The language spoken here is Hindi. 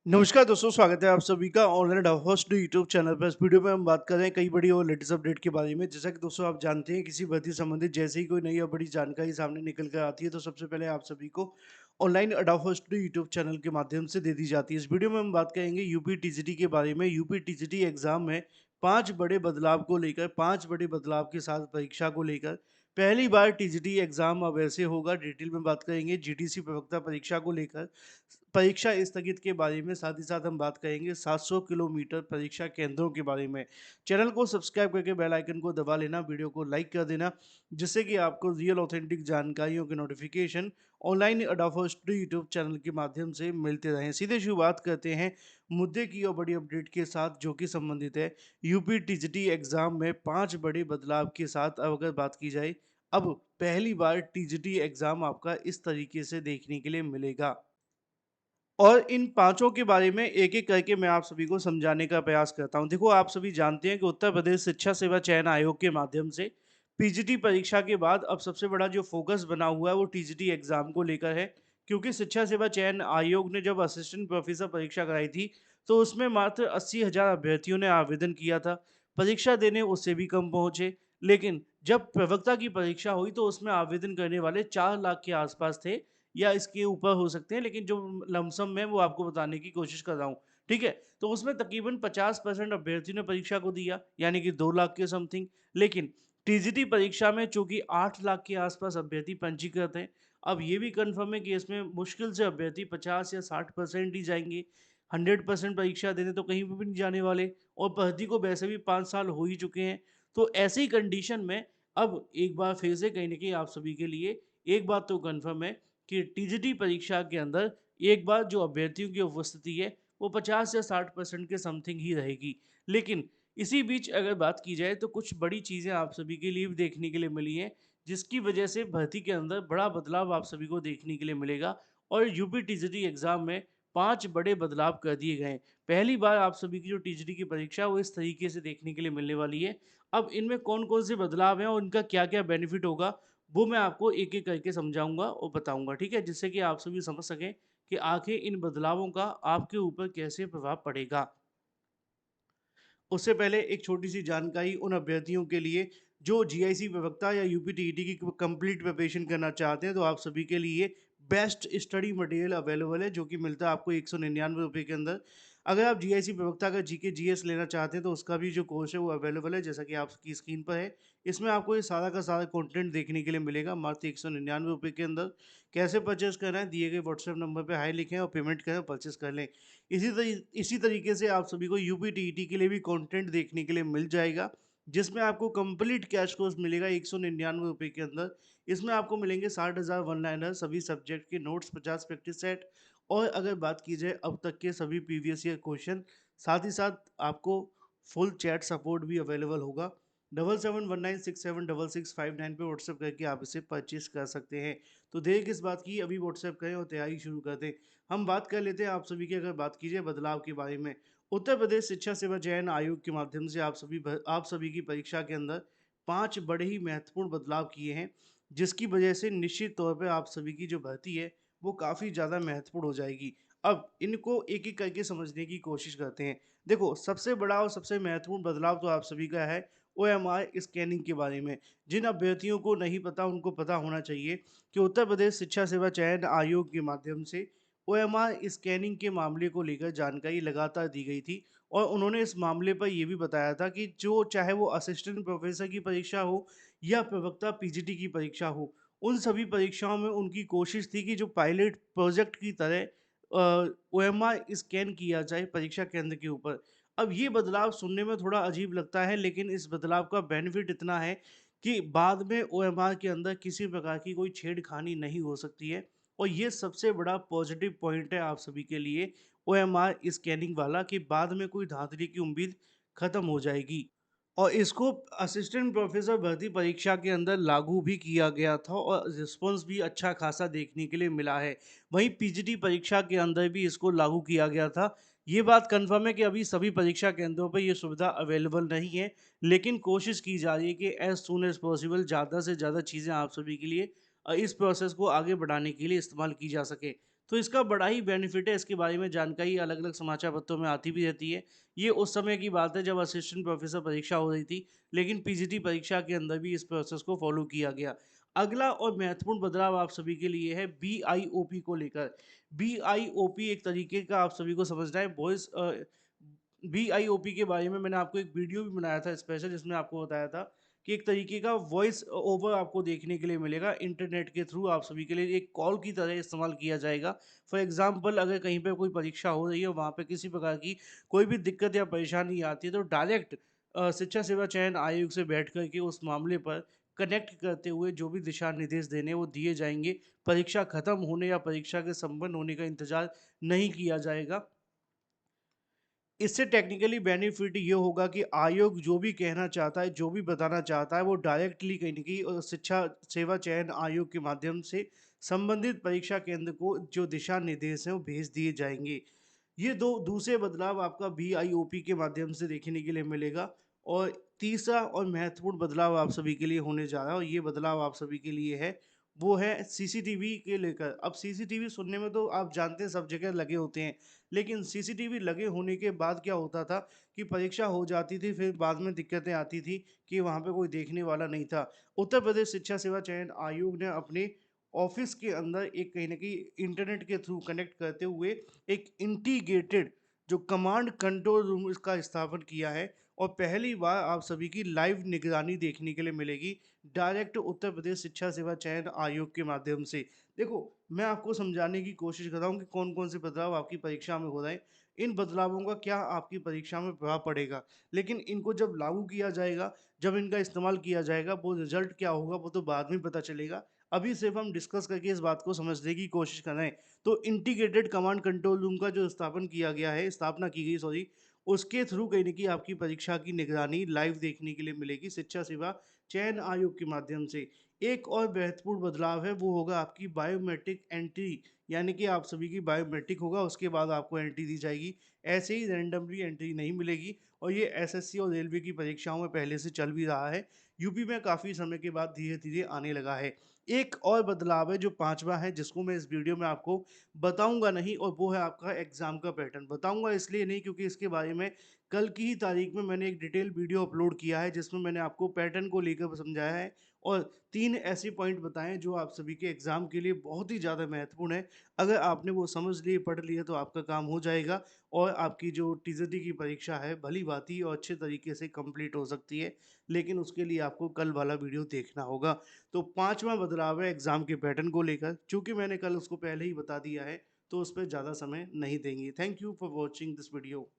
नमस्कार दोस्तों, स्वागत है आप सभी का ऑनलाइन होस्ट यूट्यूब चैनल पर। इस वीडियो में हम बात कर रहे हैं कई बड़ी और लेटेस्ट अपडेट के बारे में। जैसा कि दोस्तों आप जानते हैं, किसी भर्ती संबंधित जैसे ही कोई नई और बड़ी जानकारी सामने निकल कर आती है तो सबसे पहले आप सभी को ऑनलाइन होस्ट यूट्यूब चैनल के माध्यम से दे दी जाती है। इस वीडियो में हम बात करेंगे यूपी टीजीटी के बारे में। यूपी टीजीटी एग्जाम में 5 बड़े बदलाव के साथ परीक्षा को लेकर पहली बार टीजीटी एग्जाम अब ऐसे होगा। डिटेल में बात करेंगे जीडीसी प्रवक्ता परीक्षा को लेकर, परीक्षा स्थगित के बारे में, साथ ही साथ हम बात करेंगे 700 किलोमीटर परीक्षा केंद्रों के बारे में। चैनल को सब्सक्राइब करके बेल आइकन को दबा लेना, वीडियो को लाइक कर देना, जिससे कि आपको रियल ऑथेंटिक जानकारियों के नोटिफिकेशन ऑनलाइन अडाफोस्ट यूट्यूब चैनल के माध्यम से मिलते रहें। सीधे शुरुआत करते हैं मुद्दे की और बड़ी अपडेट के साथ, जो कि संबंधित है यूपी टीजीटी एग्जाम में 5 बड़े बदलाव के साथ। अब अगर बात की जाए, अब पहली बार टीजीटी एग्जाम आपका इस तरीके से देखने के लिए मिलेगा और इन पाँचों के बारे में एक-एक करके मैं आप सभी को समझाने का प्रयास करता हूँ। देखो, आप सभी जानते हैं कि उत्तर प्रदेश शिक्षा सेवा चयन आयोग के माध्यम से पीजीटी परीक्षा के बाद अब सबसे बड़ा जो फ़ोकस बना हुआ है वो टीजीटी एग्ज़ाम को लेकर है। क्योंकि शिक्षा सेवा चयन आयोग ने जब असिस्टेंट प्रोफ़ेसर परीक्षा कराई थी, तो उसमें मात्र 80,000 अभ्यर्थियों ने आवेदन किया था। परीक्षा देने उससे भी कम पहुँचे। लेकिन जब प्रवक्ता की परीक्षा हुई तो उसमें आवेदन करने वाले 4 लाख के आस-पास थे, या इसके ऊपर हो सकते हैं, लेकिन जो लमसम में वो आपको बताने की कोशिश कर रहा हूँ, ठीक है? तो उसमें तकरीबन 50% अभ्यर्थियों ने परीक्षा को दिया, यानी कि 2 लाख के समथिंग। लेकिन टीजीटी परीक्षा में चूँकि 8 लाख के आस-पास अभ्यर्थी पंजीकृत हैं, अब ये भी कन्फर्म है कि इसमें मुश्किल से अभ्यर्थी 50 या 60% ही जाएँगे। 100% परीक्षा देने तो कहीं भी नहीं जाने वाले, और भर्ती को वैसे भी 5 साल हो ही चुके हैं। तो ऐसी कंडीशन में अब एक बार फिर से कहीं न कहीं आप सभी के लिए एक बात तो कन्फर्म है कि टीजीटी परीक्षा के अंदर एक बार जो अभ्यर्थियों की उपस्थिति है वो 50 या 60% के समथिंग ही रहेगी। लेकिन इसी बीच अगर बात की जाए तो कुछ बड़ी चीज़ें आप सभी के लिए भी देखने के लिए मिली हैं, जिसकी वजह से भर्ती के अंदर बड़ा बदलाव आप सभी को देखने के लिए मिलेगा। और यूपी टीजीटी एग्ज़ाम में 5 बड़े बदलाव कर दिए गए हैं। पहली बार आप सभी की जो टीजीटी की परीक्षा है वो इस तरीके से देखने के लिए मिलने वाली है। अब इनमें कौन-कौन से बदलाव हैं और उनका क्या-क्या बेनिफिट होगा, वो मैं आपको एक-एक करके समझाऊँगा और बताऊँगा, ठीक है? जिससे कि आप सभी समझ सकें कि आखिर इन बदलावों का आपके ऊपर कैसे प्रभाव पड़ेगा। उससे पहले एक छोटी-सी जानकारी उन अभ्यर्थियों के लिए जो जीआईसी प्रवक्ता या यूपी टीईटी की कंप्लीट प्रिपरेशन करना चाहते हैं, तो आप सभी के लिए बेस्ट स्टडी मटेरियल अवेलेबल है, जो कि मिलता है आपको ₹199 के अंदर। अगर आप जीआईसी प्रवक्ता का जीके जीएस लेना चाहते हैं तो उसका भी जो कोर्स है वो अवेलेबल है, जैसा कि आपकी स्क्रीन पर है। इसमें आपको ये सारा का सारा कंटेंट देखने के लिए मिलेगा मात्र ₹199 के अंदर। कैसे परचेज़ करना है, दिए गए व्हाट्सएप नंबर पे हाय लिखें और पेमेंट करें और परचेज़ कर लें। इसी तरीके से आप सभी को यूपी टीईटी के लिए भी कंटेंट देखने के लिए मिल जाएगा, जिसमें आपको कंप्लीट कैश कोर्स मिलेगा ₹199 के अंदर। इसमें आपको मिलेंगे 60,000 वन लाइनर, सभी सब्जेक्ट के नोट्स, 50 प्रैक्टिस सेट, और अगर बात की जाए अब तक के सभी प्रीवियस ईयर क्वेश्चन। साथ ही साथ आपको फुल चैट सपोर्ट भी अवेलेबल होगा। 7719676659 पे व्हाट्सएप करके आप इसे परचेज कर सकते हैं। तो देर किस बात की, अभी व्हाट्सएप करें और तैयारी शुरू कर दें। हम बात कर लेते हैं आप सभी की, अगर बात की जाए बदलाव के बारे में। उत्तर प्रदेश शिक्षा सेवा चयन आयोग के माध्यम से आप सभी की परीक्षा के अंदर 5 बड़े ही महत्वपूर्ण बदलाव किए हैं, जिसकी वजह से निश्चित तौर पे आप सभी की जो भर्ती है, वो काफ़ी ज़्यादा महत्वपूर्ण हो जाएगी। अब इनको एक-एक करके समझने की कोशिश करते हैं। देखो, सबसे बड़ा और सबसे महत्वपूर्ण बदलाव तो आप सभी का है ओएमआर स्कैनिंग के बारे में। जिन अभ्यर्थियों को नहीं पता, उनको पता होना चाहिए कि उत्तर प्रदेश शिक्षा सेवा चयन आयोग के माध्यम से ओएमआर स्कैनिंग के मामले को लेकर जानकारी लगातार दी गई थी, और उन्होंने इस मामले पर ये भी बताया था कि जो चाहे वो असिस्टेंट प्रोफेसर की परीक्षा हो या प्रवक्ता पीजीटी की परीक्षा हो, उन सभी परीक्षाओं में उनकी कोशिश थी कि जो पायलट प्रोजेक्ट की तरह ओएमआर स्कैन किया जाए परीक्षा केंद्र के ऊपर। अब ये बदलाव सुनने में थोड़ा अजीब लगता है, लेकिन इस बदलाव का बेनिफिट इतना है कि बाद में ओएमआर के अंदर किसी प्रकार की कोई छेड़खानी नहीं हो सकती है, और ये सबसे बड़ा पॉजिटिव पॉइंट है आप सभी के लिए ओएमआर स्कैनिंग वाला, कि बाद में कोई धांधली की उम्मीद खत्म हो जाएगी। और इसको असिस्टेंट प्रोफेसर भर्ती परीक्षा के अंदर लागू भी किया गया था और रिस्पॉन्स भी अच्छा खासा देखने के लिए मिला है। वहीं पीजीटी परीक्षा के अंदर भी इसको लागू किया गया था। ये बात कंफर्म है कि अभी सभी परीक्षा केंद्रों पर ये सुविधा अवेलेबल नहीं है, लेकिन कोशिश की जा रही है कि एज़ सून एज़ पॉसिबल ज़्यादा से ज़्यादा चीज़ें आप सभी के लिए इस प्रोसेस को आगे बढ़ाने के लिए इस्तेमाल की जा सके। तो इसका बड़ा ही बेनिफिट है, इसके बारे में जानकारी अलग-अलग समाचार पत्रों में आती भी रहती है। ये उस समय की बात है जब असिस्टेंट प्रोफ़ेसर परीक्षा हो रही थी, लेकिन पीजीटी परीक्षा के अंदर भी इस प्रोसेस को फ़ॉलो किया गया। अगला और महत्वपूर्ण बदलाव आप सभी के लिए है बीआईओपी को लेकर। बीआईओपी एक तरीके का आप सभी को समझना है बीआईओपी के बारे में मैंने आपको एक वीडियो भी बनाया था स्पेशल, जिसमें आपको बताया था कि एक तरीके का वॉइस ओवर आपको देखने के लिए मिलेगा इंटरनेट के थ्रू, आप सभी के लिए एक कॉल की तरह इस्तेमाल किया जाएगा। फॉर एग्जांपल अगर कहीं पे कोई परीक्षा हो रही है, वहाँ पे किसी प्रकार की कोई भी दिक्कत या परेशानी आती है, तो डायरेक्ट शिक्षा सेवा चयन आयोग से बैठ कर के उस मामले पर कनेक्ट करते हुए जो भी दिशा निर्देश देने हैं वो दिए जाएंगे। परीक्षा खत्म होने या परीक्षा के संपन्न होने का इंतजार नहीं किया जाएगा। इससे टेक्निकली बेनिफिट ये होगा कि आयोग जो भी कहना चाहता है, जो भी बताना चाहता है, वो डायरेक्टली कहीं न कहीं शिक्षा सेवा चयन आयोग के माध्यम से संबंधित परीक्षा केंद्र को जो दिशा निर्देश हैं, वो भेज दिए जाएँगे। ये 2 दूसरे बदलाव आपका बीआईओपी के माध्यम से देखने के लिए मिलेगा। और तीसरा और महत्वपूर्ण बदलाव आप सभी के लिए होने जा रहा है, और ये बदलाव आप सभी के लिए है, वो है सीसीटीवी के लेकर। अब सीसीटीवी सुनने में तो आप जानते हैं सब जगह लगे होते हैं, लेकिन सीसीटीवी लगे होने के बाद क्या होता था कि परीक्षा हो जाती थी, फिर बाद में दिक्कतें आती थी कि वहाँ पे कोई देखने वाला नहीं था। उत्तर प्रदेश शिक्षा सेवा चयन आयोग ने अपने ऑफिस के अंदर एक कहीं न कहीं इंटरनेट के थ्रू कनेक्ट करते हुए एक इंटीग्रेटेड जो कमांड कंट्रोल रूम इसका स्थापन किया है, और पहली बार आप सभी की लाइव निगरानी देखने के लिए मिलेगी डायरेक्ट उत्तर प्रदेश शिक्षा सेवा चयन आयोग के माध्यम से। देखो, मैं आपको समझाने की कोशिश कर रहा हूँ कि कौन-कौन से बदलाव आपकी परीक्षा में हो रहे हैं। इन बदलावों का क्या आपकी परीक्षा में प्रभाव पड़ेगा, लेकिन इनको जब लागू किया जाएगा, जब इनका इस्तेमाल किया जाएगा, वो रिज़ल्ट क्या होगा वो तो बाद में पता चलेगा। अभी सिर्फ़ हम डिस्कस करके इस बात को समझने की कोशिश कर रहे हैं। तो इंटीग्रेटेड कमांड कंट्रोल रूम का जो स्थापना की गई, सॉरी, उसके थ्रू कहीं न कहीं आपकी परीक्षा की निगरानी लाइव देखने के लिए मिलेगी शिक्षा सेवा चयन आयोग के माध्यम से। एक और महत्वपूर्ण बदलाव है, वो होगा आपकी बायोमेट्रिक एंट्री, यानी कि आप सभी की बायोमेट्रिक होगा, उसके बाद आपको एंट्री दी जाएगी। ऐसे ही रैंडमली एंट्री नहीं मिलेगी, और ये एसएससी और रेलवे की परीक्षाओं में पहले से चल भी रहा है। यूपी में काफ़ी समय के बाद धीरे-धीरे आने लगा है। एक और बदलाव है जो 5वां है, जिसको मैं इस वीडियो में आपको बताऊँगा नहीं, और वो है आपका एग्ज़ाम का पैटर्न। बताऊँगा इसलिए नहीं क्योंकि इसके बारे में कल की ही तारीख में मैंने एक डिटेल वीडियो अपलोड किया है, जिसमें मैंने आपको पैटर्न को लेकर समझाया है, और 3 ऐसे पॉइंट बताएँ हैं जो आप सभी के एग्ज़ाम के लिए बहुत ही ज़्यादा महत्वपूर्ण है। अगर आपने वो समझ लिए, पढ़ लिए, तो आपका काम हो जाएगा, और आपकी जो टीज़टी की परीक्षा है भली-भाँति और अच्छे तरीके से कंप्लीट हो सकती है। लेकिन उसके लिए आपको कल वाला वीडियो देखना होगा। तो 5वां बदलाव है एग्ज़ाम के पैटर्न को लेकर। चूँकि मैंने कल उसको पहले ही बता दिया है, तो उस पे ज़्यादा समय नहीं देंगे। Thank you for watching this video.